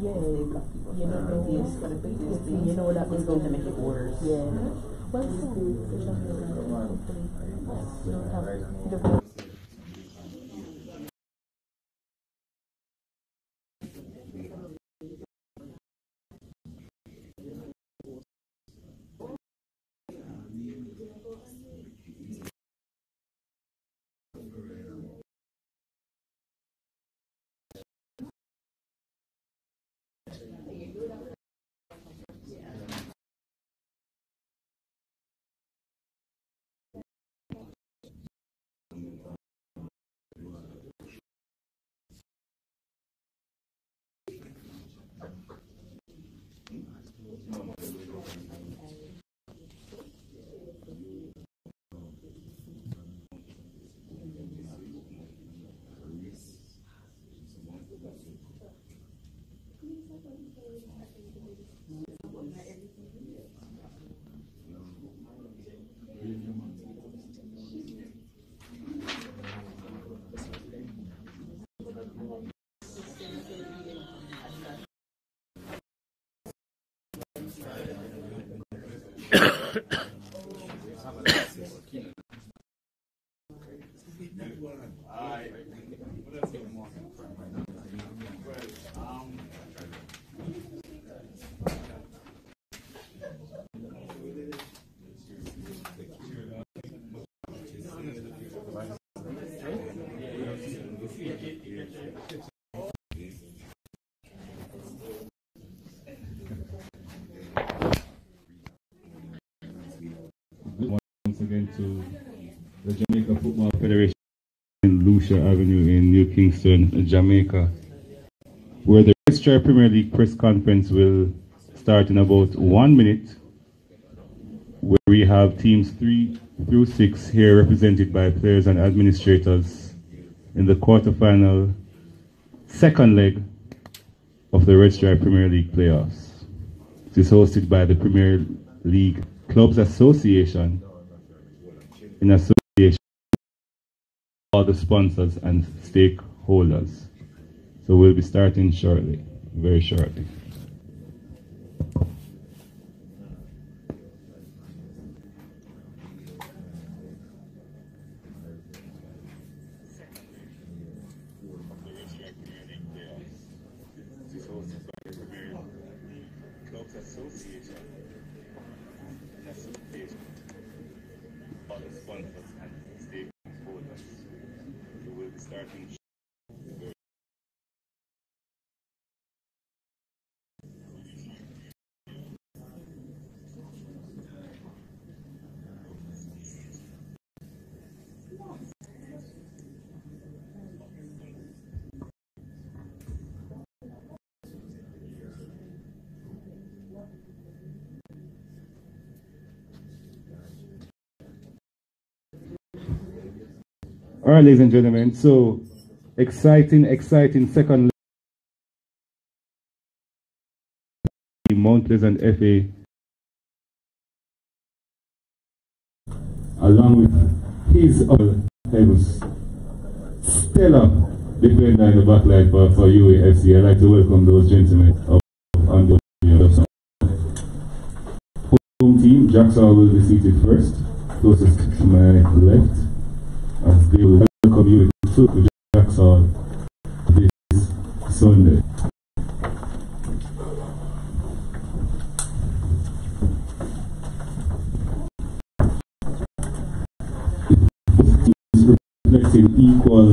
Yeah, you know the biggest thing. You know that is going to make it worse. Yeah. Well, once again to the Jamaica Football Federation in Lucia Avenue in New Kingston, Jamaica, where the Registrar Premier League press conference will start in about 1 minute, where we have teams 3 through 6 here represented by players and administrators in the quarterfinal second leg of the Registrar Premier League playoffs. It is hosted by the Premier League Clubs Association in association with all the sponsors and stakeholders. So we'll be starting shortly, very shortly. Starting All right, ladies and gentlemen, so exciting second Mount Pleasant FA, along with his Heavens stellar defender in the back line for UAFC. I'd like to welcome those gentlemen on the home team. Jackson will be seated first, closest to my left, as they will welcome you to Jackson this Sunday. Reflecting equal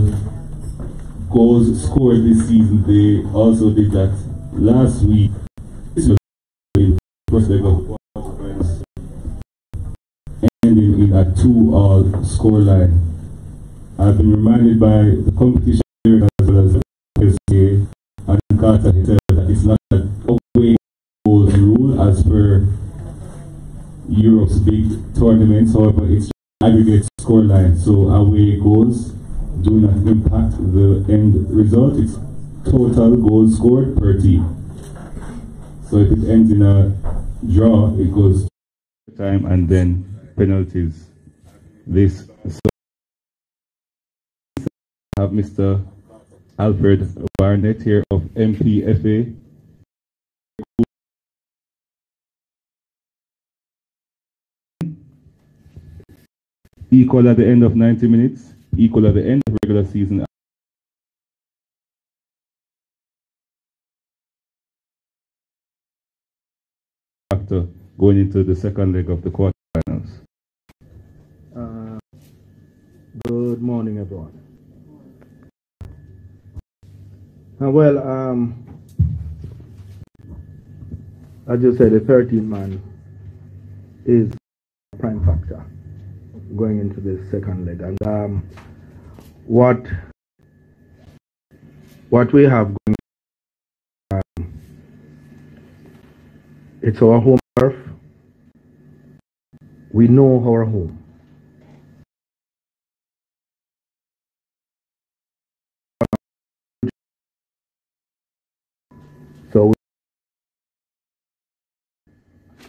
goals scored this season. They also did that last week. This was the first leg of the quarterfinals, ending in a 2-all scoreline. I've been reminded by the competition as well as the PSA and Carter himself that it's not an away goals rule as per Europe's big tournaments. However, it's aggregate scoreline, so away goals do not impact the end result. It's total goals scored per team. So if it ends in a draw, it goes time and then penalties. This so have Mr. Alfred Barnett here of MPFA. Equal at the end of 90 minutes, equal at the end of regular season. After going into the second leg of the quarterfinals. Good morning, everyone. Well, as you said, the 13th man is a prime factor going into the second leg, and what we have going, it's our home turf. We know our home. So,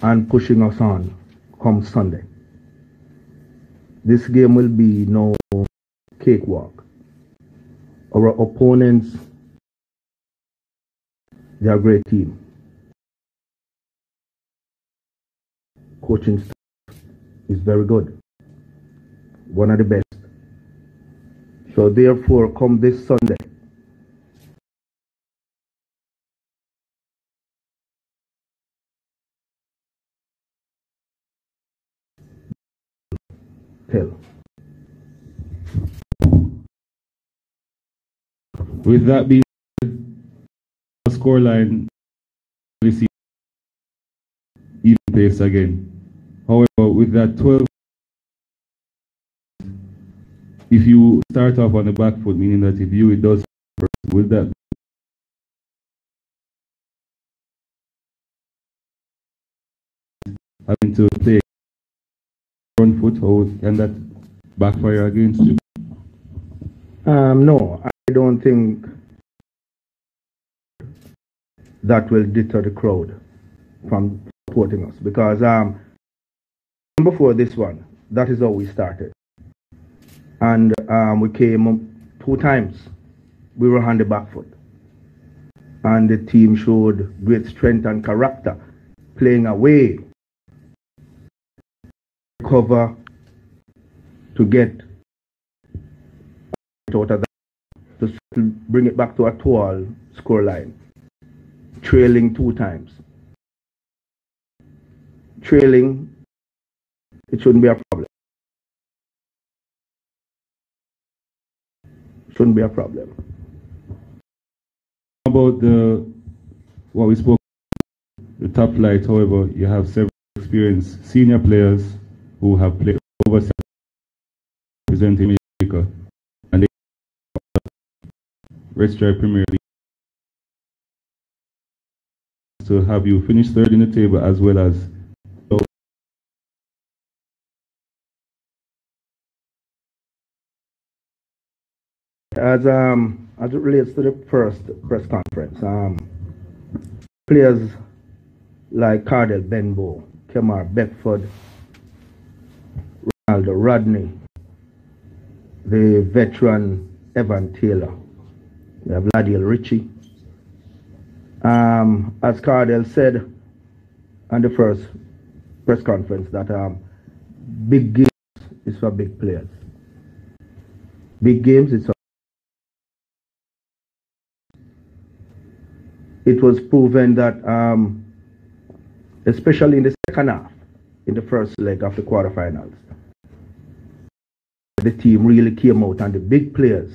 and pushing us on come Sunday. This game will be no cakewalk. Our opponents, they are a great team. Coaching staff is very good. One of the best. So therefore, come this Sunday, with that being said, scoreline even pace again. However, with that 12, if you start off on the back foot, meaning that if you it does with that having to play front foot, how can that backfire against you? No, I don't think that will deter the crowd from supporting us, because before this one, that is how we started, and we came 2 times. We were on the back foot, and the team showed great strength and character, playing away, cover to get out of that, to bring it back to a 2-all scoreline, trailing 2 times. Trailing, it shouldn't be a problem. Shouldn't be a problem. About what we spoke, the top flight, however, you have several experienced senior players who have played over representing Jamaica, and they Red Stripe Premier League to have you finish third in the table as well as As it relates to the first press conference, players like Cardell Benbow, Kemar Beckford, Ronaldo Rodney, the veteran Evan Taylor, we have Ladiel Ritchie. As Cardell said on the first press conference, that big games is for big players. Big games is for. It was proven that, especially in the second half, in the first leg of the quarterfinals, the team really came out, and the big players,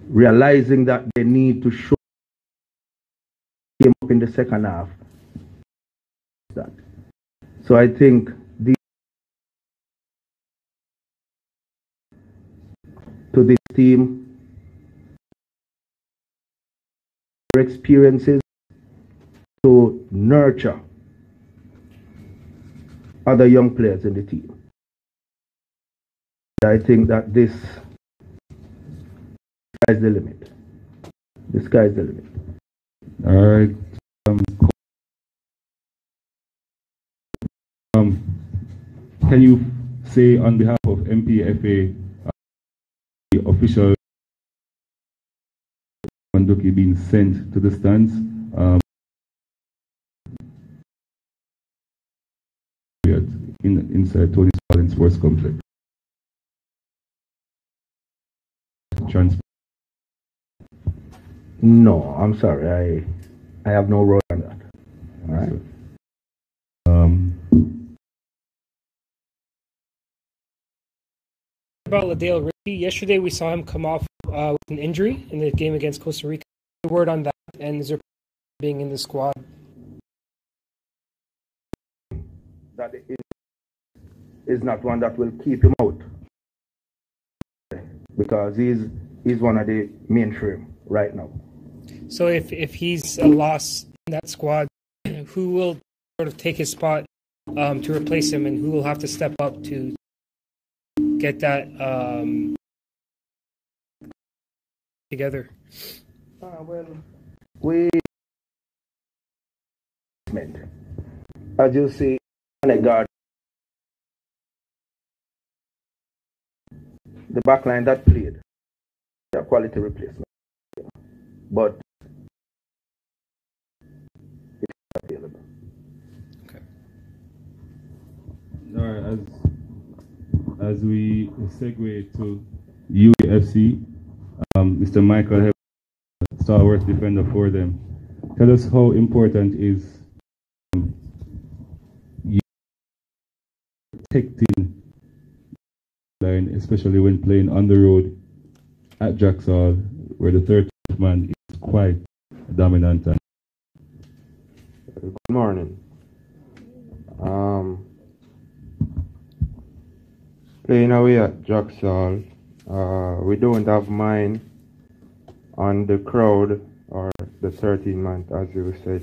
realizing that they need to show, came up in the second half. So I think to this team, their experiences to nurture other young players in the team. I think that this sky's the limit. The sky's the limit. All right. Can you say on behalf of MPFA, the official Manduki being sent to the stands? Inside Tony Spalding Sports Complex. No, I'm sorry. I have no role on that. All right. About Ladiel Ritchie, yesterday we saw him come off with an injury in the game against Costa Rica. Any word on that, and is there being in the squad? That is not one that will keep him out, because he's one of the mainstream right now. So if he's a loss in that squad, who will sort of take his spot to replace him, and who will have to step up to get that together? Well, we, as you see, the backline that played, a quality replacement, but it's not available. Okay. All right, as we segue to UAFC, Mr. Michael, stalwart defender for them. Tell us how important is protecting line, especially when playing on the road at Jacksall, where the 13th man is quite dominant. Good morning. Playing away at Jacksall, we don't have mind on the crowd or the 13-man, as you said,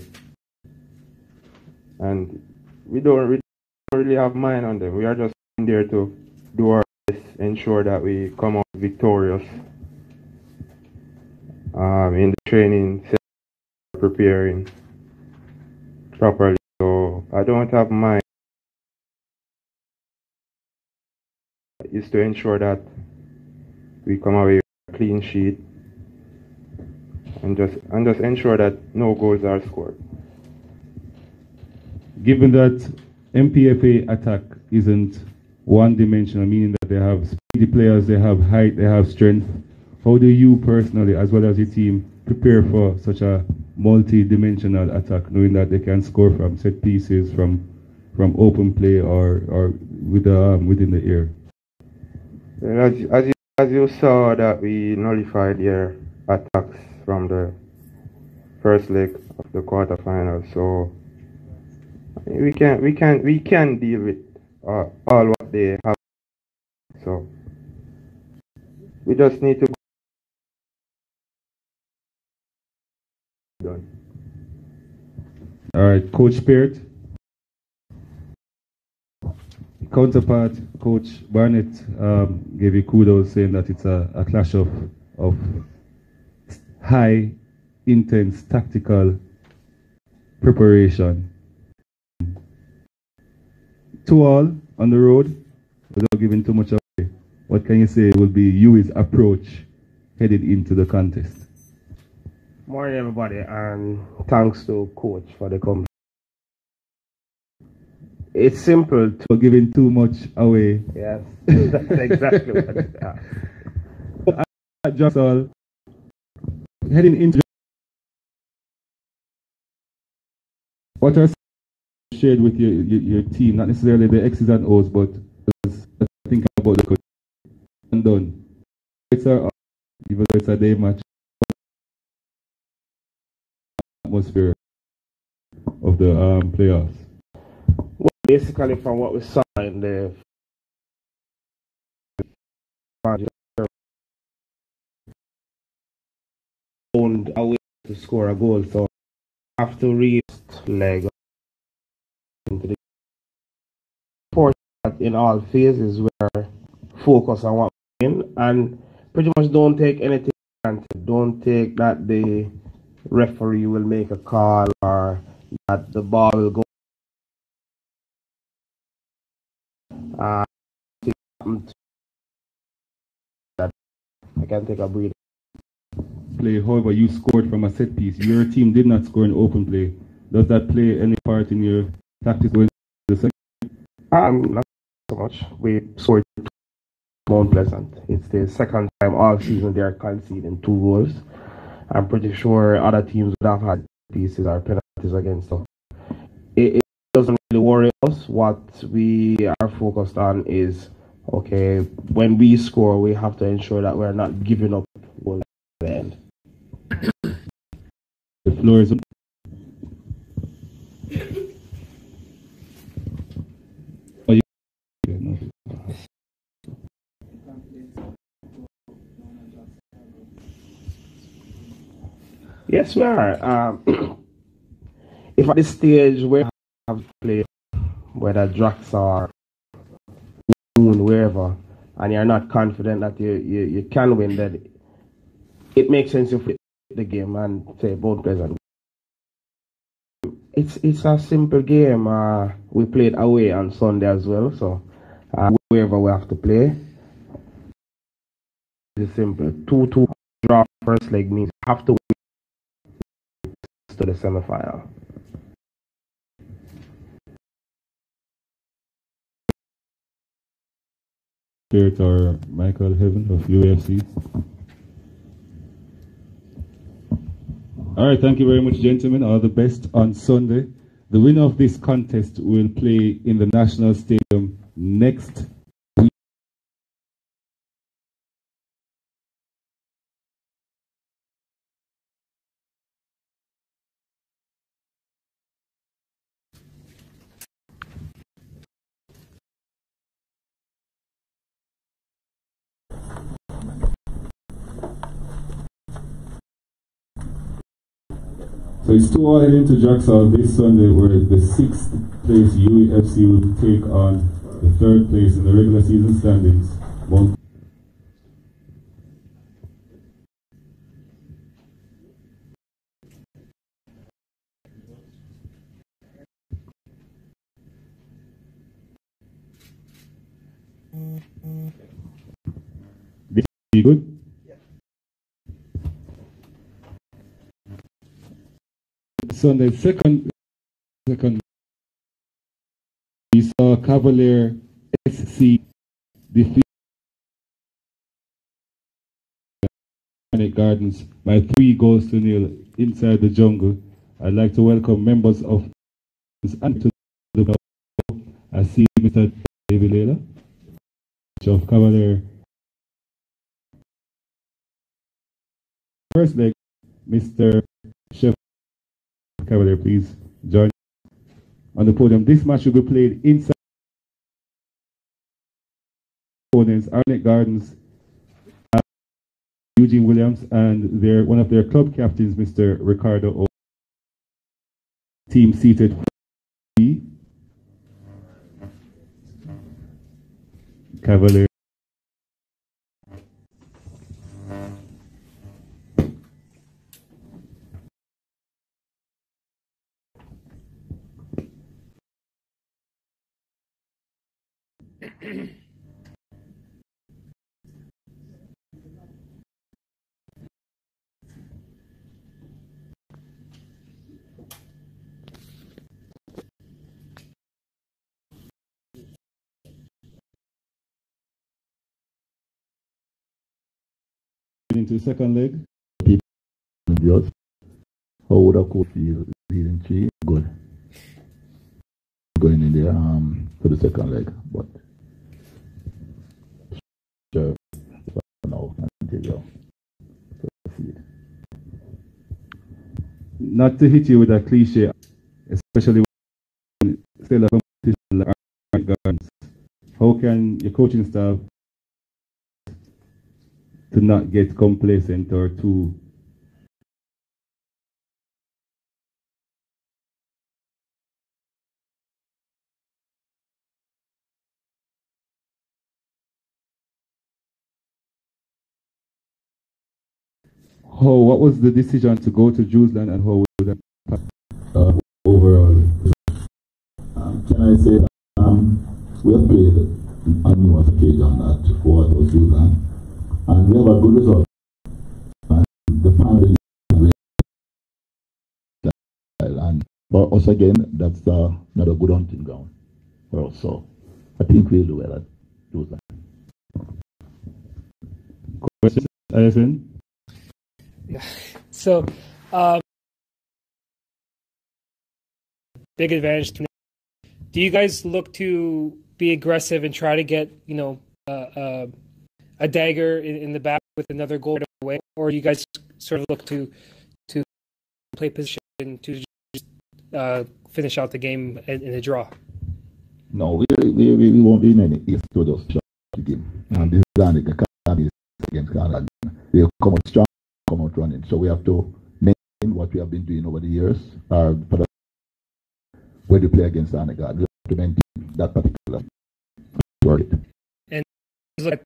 and we don't really have mind on them. We are just in there to do our best, ensure that we come out victorious in the training, preparing properly. So I don't have mind. Is to ensure that we come away with a clean sheet and just ensure that no goals are scored. Given that MPFA attack isn't one-dimensional, meaning that they have speedy players, they have height, they have strength, how do you personally, as well as your team, prepare for such a multi-dimensional attack, knowing that they can score from set pieces, from open play, or within the air? As you saw that we nullified their attacks from the first leg of the quarterfinals, so we can deal with all what they have. So we just need to go done. All right, Coach Spirit. counterpart, Coach Barnett, gave you kudos, saying that it's a clash of high, intense, tactical preparation. To all on the road, without giving too much away, what can you say will be Huey's approach headed into the contest? Morning, everybody, and thanks to Coach for the compliment. It's simple to giving too much away. Yes, that's exactly what it is. Just all heading into what are shared with your team, not necessarily the X's and O's, but think about the coach and done. It's even though it's a day match, atmosphere of the playoffs. Well, basically, from what we saw in the found a way to score a goal, so have to reach leg into the court in all phases where focus on what we win and pretty much don't take anything for granted. Don't take that the referee will make a call or that the ball will go. I can take a breather. Play, however, you scored from a set piece. Your team did not score in open play. Does that play any part in your tactics going the second? Not so much. We scored Mount Pleasant. It's the second time all season they are conceding 2 goals. I'm pretty sure other teams would have had pieces or penalties against them. It doesn't really worry us. What we are focused on is, okay, when we score, we have to ensure that we're not giving up goals at the end. The floor is up. Yes, we are. If at this stage we have played, whether Drax or Moon, wherever, and you're not confident that you can win, then it makes sense to flip the game and say both Pleasant. It's a simple game. We played away on Sunday as well, so wherever we have to play, it's simple. 2-2 draw first leg means have to win to the semi-final. Spirit or Michael Heaven of UFC. All right, thank you very much, gentlemen. All the best on Sunday. The winner of this contest will play in the National Stadium next week. So it's 2-all heading to Jackson this Sunday, where the 6th place UFC will take on the 3rd place in the regular season standings. This be good? Sunday, second, we saw Cavalier SC defeat Gardens by 3-0 inside the jungle. I'd like to welcome members of and to the I see Mr. David Lela of Cavalier. First leg, Mr. Chef Cavalier, please join on the podium. This match will be played inside opponents, Arnett Gardens, Eugene Williams, and one of their club captains, Mr. Ricardo O. Team seated Cavaliers. Into the second leg. Just how would a coach feel leading 3? Good. Going in there for the second leg, but sure for now until you proceed. Not to hit you with a cliche, especially when still a competition like Gardens. How can your coaching staff to not get complacent or too what was the decision to go to Jerusalem and how would that Overall, can I say we have played on numerous occasions at what was Jerusalem, and we have a good result. And the family and for us again, that's not a good hunting ground for us. So I think we'll do well at Jerusalem. questions, ISN? Yeah. So, big advantage. Do you guys look to be aggressive and try to get, a dagger in the back with another goal right away, or do you guys sort of look to play position to just finish out the game in a draw? No, we won't be in any exodus the game. And this is against Canada. They'll come out strong, come out running. So we have to maintain what we have been doing over the years. When we play against Canada, we have to maintain that particular target. And is like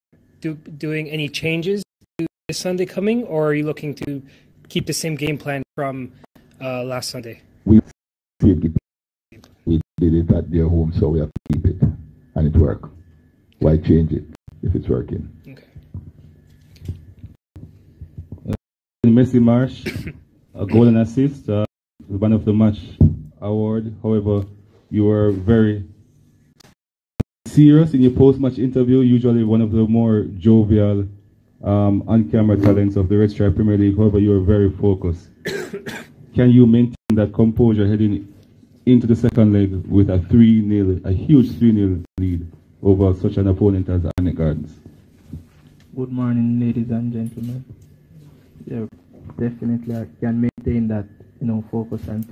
doing any changes to this Sunday coming, or are you looking to keep the same game plan from last Sunday? We did it at their home, so we have to keep it, and it worked. Why change it if it's working? Okay. Messi Marsh, a goal and assist, man of the match award. However, you were very serious in your post-match interview, usually one of the more jovial on-camera talents of the Red Stripe Premier League. However, you were very focused. Can you maintain that composure heading into the second leg with a huge 3-0 lead over such an opponent as Annick Gardens? Good morning, ladies and gentlemen. Yeah, definitely I can maintain that, focus and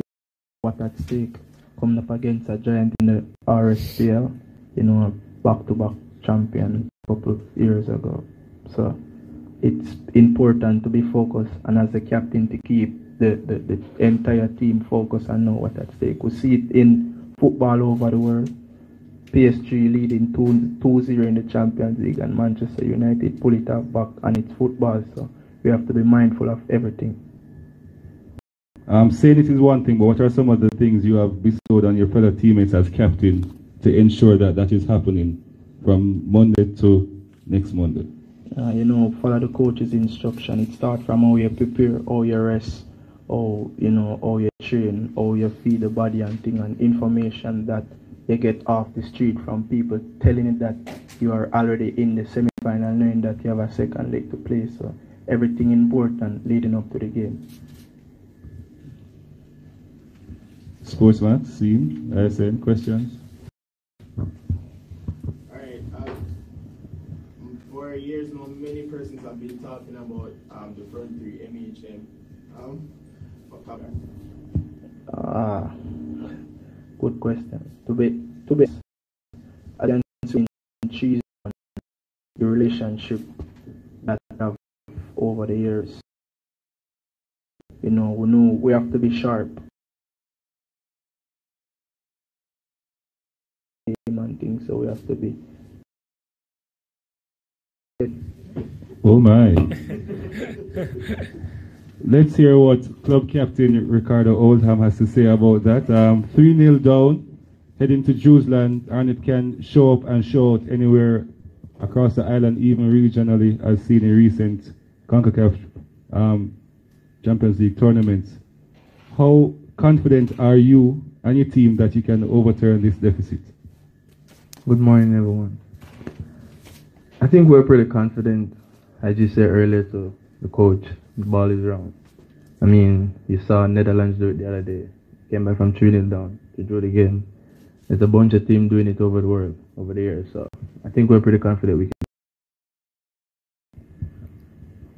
what at stake. Coming up against a giant in the RSPL, a back-to-back champion a couple of years ago. So it's important to be focused, and as the captain to keep the entire team focused and know what at stake. We see it in football over the world. PSG leading 2-0 in the Champions League, and Manchester United pull it up back, and it's football, so we have to be mindful of everything. Saying it is one thing, but what are some of the things you have bestowed on your fellow teammates as captain to ensure that that is happening from Monday to next Monday? Follow the coach's instruction. It starts from how you prepare, how you rest, how you train, how you feed the body and thing, and information that you get off the street from people telling you that you are already in the semi-final, knowing that you have a second leg to play. So everything important leading up to the game. Sportsman, Seam, ISN, questions? Alright, for years now, many persons have been talking about the front three, MHM. Good question. To be I can see choose the relationship that I have over the years. We know we have to be sharp. And things, so we have to be Oh my. Let's hear what club captain Ricardo Oldham has to say about that. 3-0 down, heading to Jerusalem, and it can show up and show out anywhere across the island, even regionally, as seen in recent CONCACAF Champions League tournaments. How confident are you and your team that you can overturn this deficit? Good morning, everyone. I think we're pretty confident. As you said earlier to the coach, the ball is round. I mean, you saw Netherlands do it the other day. Came back from 3-0 down to draw the game. There's a bunch of teams doing it over the world, over the years. So I think we're pretty confident we can.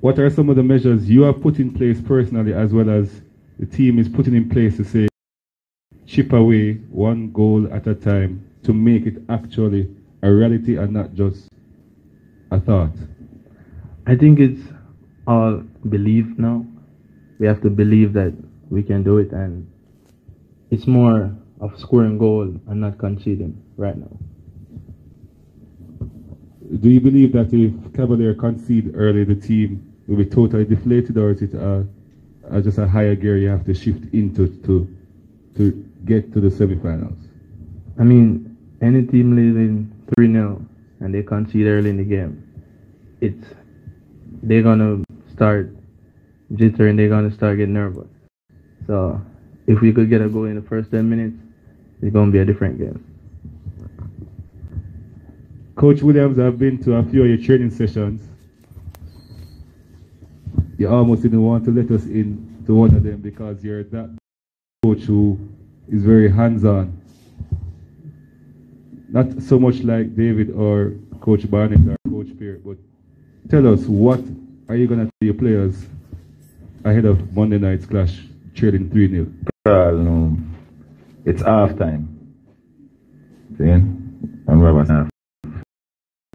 What are some of the measures you have put in place personally, as well as the team is putting in place to say, chip away one goal at a time to make it actually a reality and not just a thought? I think it's all belief now. We have to believe that we can do it, and it's more of scoring goal and not conceding right now. Do you believe that if Cavalier concede early, the team will be totally deflated, or is it just a higher gear you have to shift into to get to the semifinals? I mean, any team leading 3-0 and they concede early in the game, they're gonna start jittering, they're gonna start getting nervous. So if we could get a goal in the first 10 minutes, it's gonna be a different game. Coach Williams, I've been to a few of your training sessions. You almost didn't want to let us in to one of them because you're that coach who is very hands-on. Not so much like David or Coach Barnett or Coach Pierre, but tell us, what are you going to tell your players ahead of Monday night's clash, trailing 3-0? No, it's half time. Then, and we have half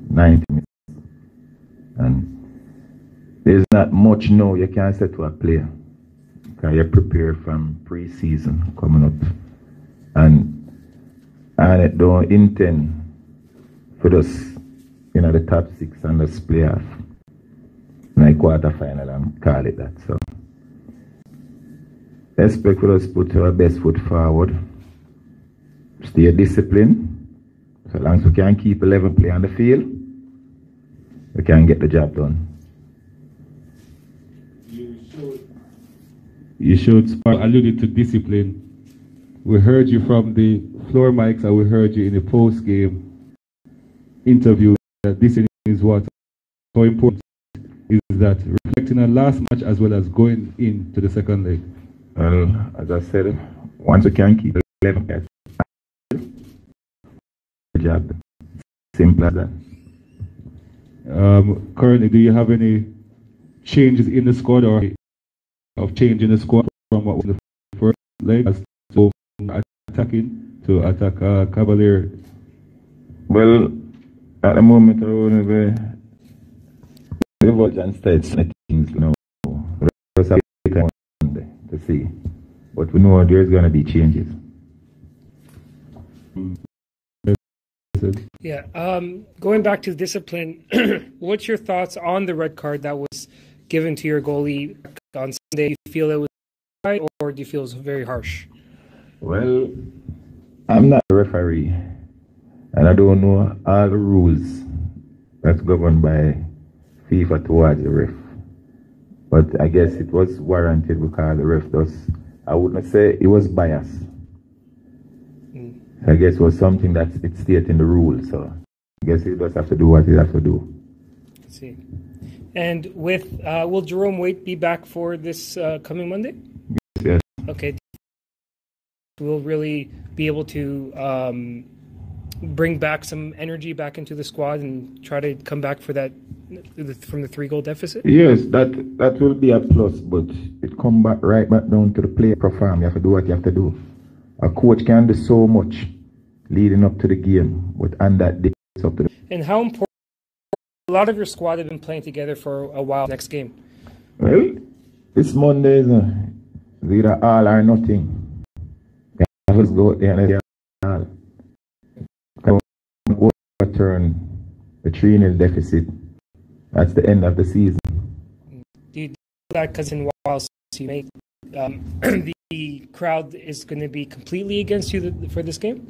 90 minutes. And there's not much now you can say to a player, because you're prepared from pre-season coming up. And it don't intend for us, the top 6 and us play off. Like quarter-final and call it that. So expect for us to put our best foot forward, stay disciplined. So long as we can keep 11 players on the field, we can get the job done. You should alluded to discipline. We heard you from the floor mics, and we heard you in the post-game interview that this is what so important is, that reflecting on last match as well as going into the second leg. Well, as I said, once we can keep 11 guys, the job. Simple as that. Currently, do you have any changes in the squad, or of changing the squad from what was the first leg as to attacking to attack Cavalier? Well, at the moment, I want to be watch and start things, Just have time to see. But we know there's going to be changes. Yeah. Going back to discipline, what's your thoughts on the red card that was given to your goalie on Sunday? Do you feel it was right, or do you feel it was very harsh? Well, I'm not a referee, and I don't know all the rules that's governed by FIFA towards the ref. But I guess it was warranted because the ref does. I wouldn't say it was biased. I guess it was something that it stated in the rules, so I guess he does have to do what he has to do. I see. And will Jerome Waite be back for this coming Monday? Yes. Okay. We'll really be able to bring back some energy back into the squad and try to come back for that from the 3-goal deficit? Yes, that will be a plus, but it come back right back down to the player perform. You have to do what you have to do. A coach can do so much leading up to the game, but and that dictates up to the. And how important? A lot of your squad have been playing together for a while. Next game. Well, it's Monday, it's either all or nothing. Let's go out there and all. Overturn the 3-0 deficit That's the end of the season. Do you do that because in while you make the crowd is going to be completely against you for this game?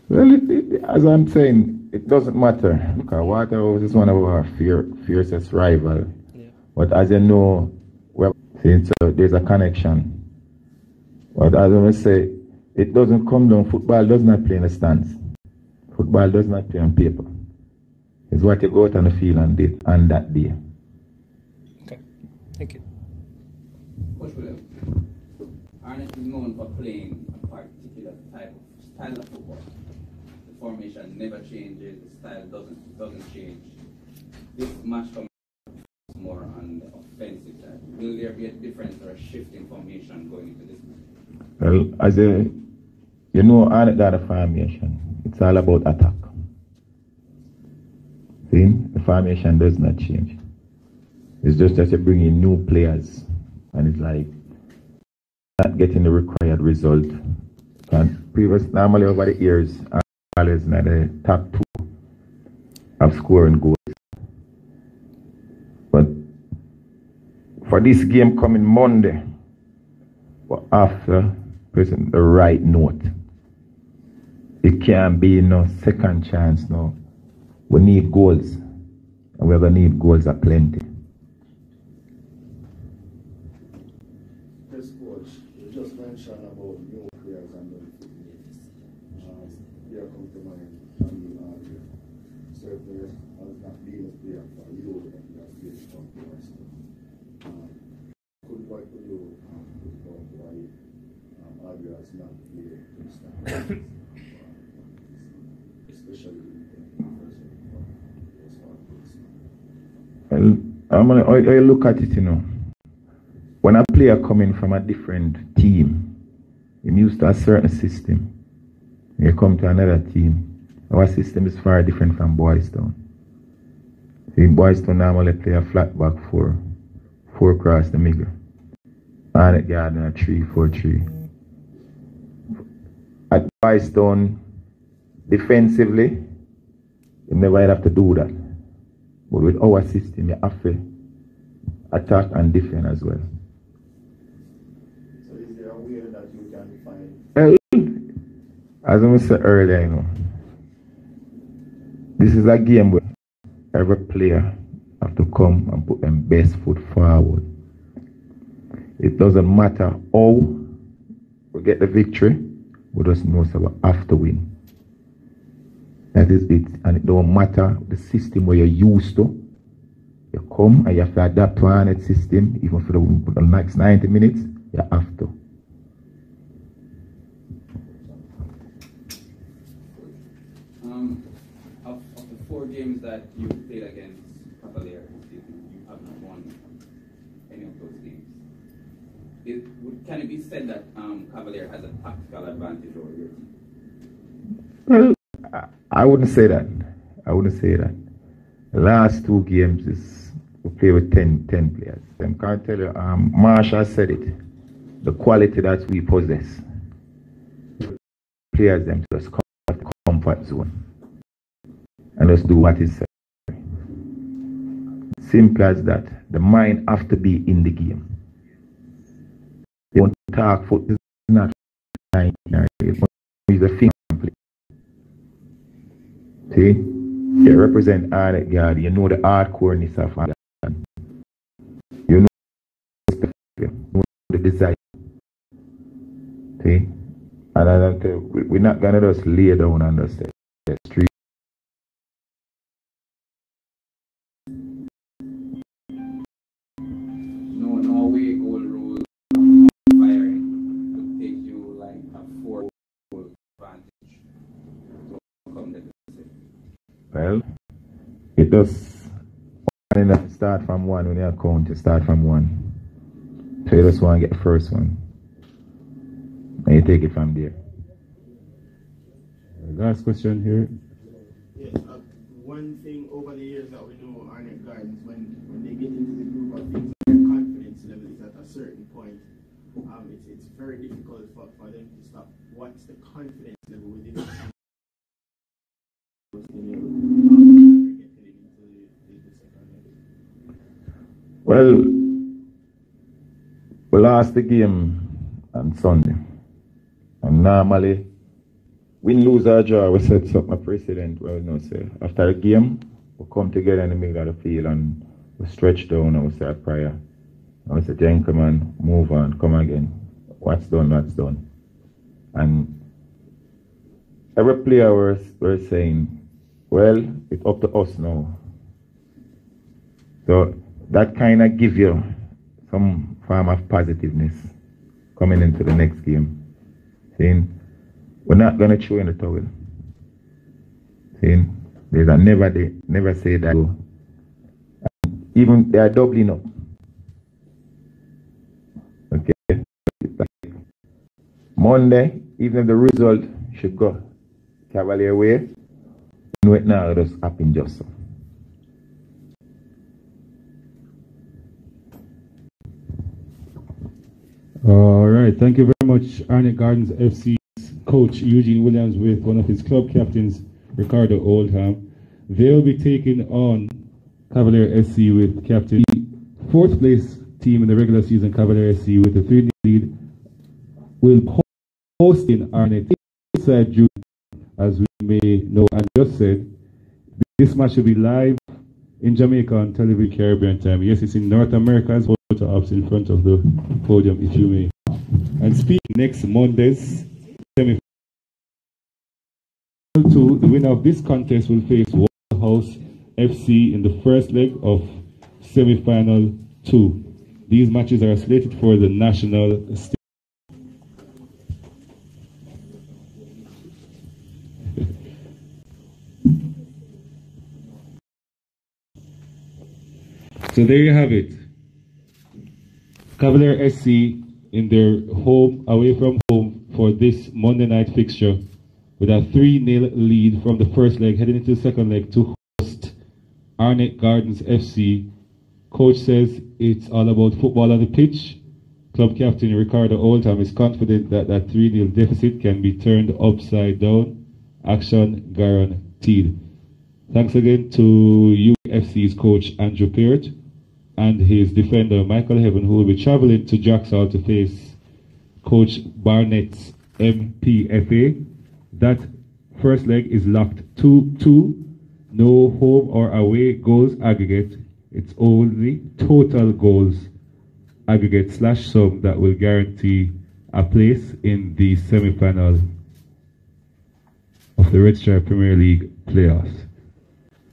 Well, as I'm saying, it doesn't matter because Waterhouse is one of our fiercest rivals. Yeah. But as you know, so there's a connection. But as I say, it doesn't come down. Football does not play in the stands. Football does not play on paper. It's what you go out on the field and did on that day. Okay, thank you. Coach William, Arnett is known for playing a particular style of football. The formation never changes, the style doesn't change. This match comes more on the offensive side. Will there be a difference or a shift in formation going into this match? Well, you know, Arnett got a formation. It's all about attack. See, the formation does not change. It's just that you bring in new players, and it's like not getting the required result. And normally over the years, always not the top two of scoring goals. But for this game coming Monday, we're after pressing the right note. It can't be no second chance now. We need goals, and we're going to need goals at plenty. Yes, coach, you just mentioned about new players and the here come to mind, certainly has not been a player for you, and you have played from the rest. What could you put about why Adria has not played to the stand? Especially I look at it, you know. When a player coming from a different team, he used to a certain system. You come to another team. Our system is far different from Boys Town. In Boys Town normally play a flat back four across the middle. And at Garden a 3-4-3. At Boys Town, defensively, you never have to do that. But with our system, you have to attack and defend as well. So is there a way that you can find? As I said earlier, you know, this is a game where every player have to come and put their best foot forward. It doesn't matter how we get the victory, we just know so we have to win. That is it. And it don't matter the system where you're used to. You come and you have to adapt to our system, even for the next 90 minutes, you have to. Of the 4 games that you played against Cavalier this season, you have not won any of those games. Can it be said that Cavalier has a tactical advantage over your team? Well, I wouldn't say that. The last 2 games is we play with 10 players. I can't tell you, Marshall said it, the quality that we possess. Players them to just come out the comfort zone and just do what is said. Simple as that. The mind have to be in the game. They want to talk football, it's not it's a thing. See? You represent Arnett Guard, you know the hardcoreness of Arnett. You know the desire. See? And I don't tell you, we're not gonna just lay down on the street. No way goal rule firing to take you like a 4-goal advantage to come the Well, it does start from 1 when you count, you start from 1. So you just want to get the first one. And you take it from there. Last question here. Yes, one thing over the years that we know Arnett Gardens, when they get into the group of things, their confidence level is at a certain point. It's very difficult for them to stop. What's the confidence level within the team? Well, we lost the game on Sunday. And normally, win, lose or draw, we set up a precedent. Well, no, sir. After a game, we come together in the middle of the field and we stretch down and we say a prayer. And we say, gentlemen, move on, come again. What's done, that's done. And every player were saying, well, it's up to us now. So that kind of gives you some form of positiveness coming into the next game. Saying, we're not going to throw in the towel. Saying, there's a never say that. And even they are doubling up. Okay. Monday, even if the result should go Cavalier way, you know it now just happen just so. All right, thank you very much, Arnett Gardens FC's coach Eugene Williams with one of his club captains, Ricardo Oldham. They'll be taking on Cavalier SC with captain, fourth place team in the regular season, Cavalier SC with a 3-0 lead. Will hosting Arnett inside June, as we may know and just said. This match will be live in Jamaica on television Caribbean time. Yes, it's in North America as well. Ups in front of the podium, if you may. And speaking next Monday's semi-final 2, the winner of this contest will face Waterhouse FC in the first leg of semi-final 2. These matches are slated for the national stage. So there you have it. Cavalier SC in their home, away from home for this Monday night fixture with a 3-0 lead from the first leg, heading into the second leg to host Arnett Gardens FC. Coach says it's all about football on the pitch. Club captain Ricardo Oldham is confident that that 3-0 deficit can be turned upside down. Action guaranteed. Thanks again to UFC's coach Andrew Peart and his defender Michael Heaven, who will be traveling to Jacksonville to face Coach Barnett's MPFA. That first leg is locked 2-2. No home or away goals aggregate. It's only total goals aggregate / sum that will guarantee a place in the semi-final of the Red Stripe Premier League playoffs.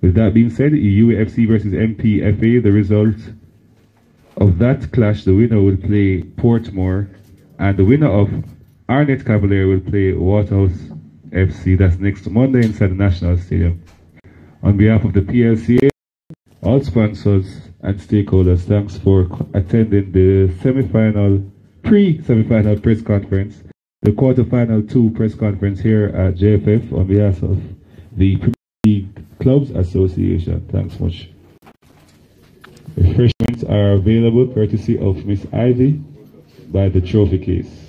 With that being said, UAFC versus MPFA, the result of that clash, the winner will play Portmore, and the winner of Arnett Cavalier will play Waterhouse FC. That's next Monday inside the National Stadium. On behalf of the PLCA, all sponsors and stakeholders, thanks for attending the pre-semi-final press conference, the quarter-final 2 press conference here at JFF on behalf of the Premier League Clubs Association. Thanks much. Refreshments are available courtesy of Miss Ivy by the trophy case.